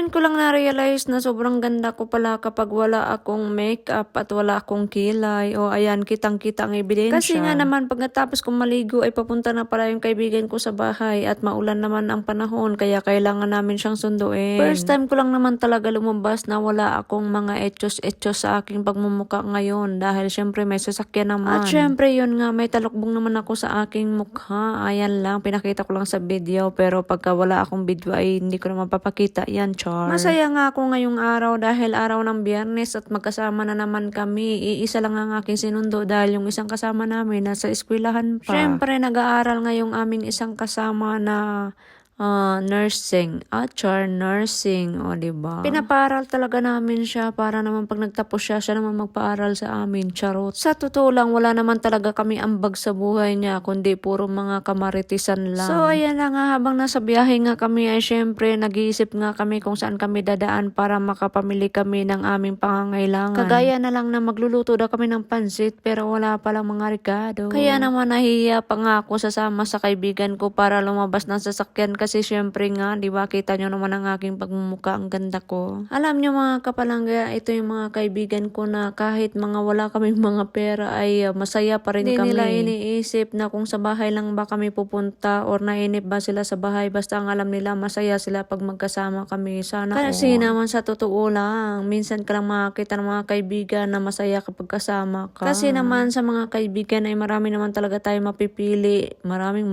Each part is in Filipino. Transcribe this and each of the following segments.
Ngayon ko lang na-realize na sobrang ganda ko pala kapag wala akong makeup at wala akong kilay. O ayan, kitang-kita ang ebidensya. Kasi nga naman, pag natapos kong maligo ay papunta na pala yung kaibigan ko sa bahay at maulan naman ang panahon kaya kailangan namin siyang sunduin. First time ko lang naman talaga lumabas na wala akong mga etyos-etyos sa aking pagmumuka ngayon dahil syempre may sasakyan naman. At syempre yun nga, may talukbong naman ako sa aking mukha. Ayan lang, pinakita ko lang sa video pero pagka wala akong video ay hindi ko na mapapakita yan. Char. Masaya nga ako ngayong araw dahil araw ng Biyernes at magkasama na naman kami. Iisa lang ang aking sinundo dahil yung isang kasama namin nasa eskwelahan pa. Syempre nag-aaral ngayong aming isang kasama na nursing. Char, nursing. O, diba? Pinaparal talaga namin siya para naman pag nagtapos siya naman magpaaral sa amin. Charot. Sa totoo lang, wala naman talaga kami ambag sa buhay niya, kundi puro mga kamaritisan lang. So, ayan na nga, habang nasa biyahe nga kami ay syempre, nag-iisip nga kami kung saan kami dadaan para makapamili kami ng aming pangangailangan. Kagaya na lang na magluluto daw kami ng pansit, pero wala palang mga Ricardo. Kaya naman nahihiya pa nga ako sasama sa kaibigan ko para lumabas ng sasakyan kasi syempre nga, di ba, kita nyo naman ang aking pagmumuka, ang ganda ko. Alam nyo mga kapalangga, ito yung mga kaibigan ko na kahit mga wala kaming mga pera ay masaya pa rin kami. Hindi nila iniisip na kung sa bahay lang ba kami pupunta or nainip ba sila sa bahay. Basta ang alam nila, masaya sila pag magkasama kami. Sana kasi naman sa totoo lang, minsan ka lang makakita ng mga kaibigan na masaya kapag kasama ka. Kasi naman sa mga kaibigan ay marami naman talaga tayo mapipili. Marami.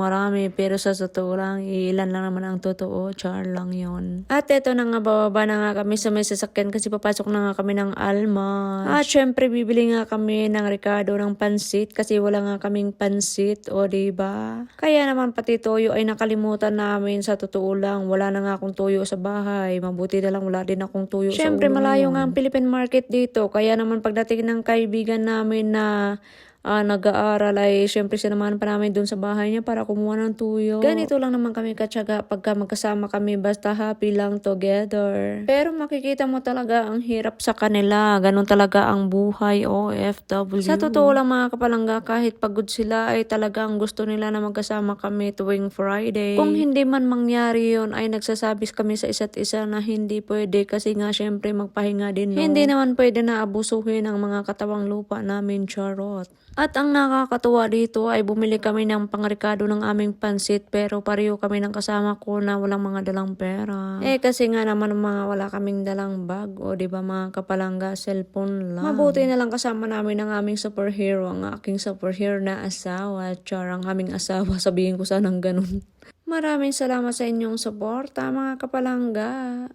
Pero sa totoo lang, ilan lang naman ang totoo. Char lang yon. At eto na nga, bababa na nga kami sa may sasakyan kasi papasok na nga kami ng Almas. At syempre bibili nga kami ng Ricardo ng pansit kasi wala nga kaming pansit, o diba? Kaya naman pati toyo ay nakalimutan namin. Sa totoo lang, wala na nga akong toyo sa bahay. Mabuti na lang wala din akong toyo sa ulo. Syempre malayo nga ang Philippine Market dito. Kaya naman pagdating ng kaibigan namin na nag-aaral ay syempre sinamahan pa namin dun sa bahay niya para kumuha ng tuyo. Ganito lang naman kami katsaga pagka magkasama kami, basta happy lang together. Pero makikita mo talaga ang hirap sa kanila. Ganun talaga ang buhay OFW. Sa totoo lang mga kapalangga, kahit pagod sila ay talagang gusto nila na magkasama kami tuwing Friday. Kung hindi man mangyari yun ay nagsasabi kami sa isa't isa na hindi pwede kasi nga syempre magpahinga din. No? Hindi naman pwede na abusuhin ang mga katawang lupa namin, charot. At ang nakakatuwa dito ay bumili kami ng pangrikado ng aming pansit pero pareho kami ng kasama ko na walang mga dalang pera. Kasi nga naman mga wala kaming dalang bag, o diba mga kapalangga, cellphone lang. Mabuti na lang kasama namin ang aming superhero, ang aking superhero na asawa. Char, ang aming asawa, sabihin ko sanang ganun. Maraming salamat sa inyong suporta mga kapalangga.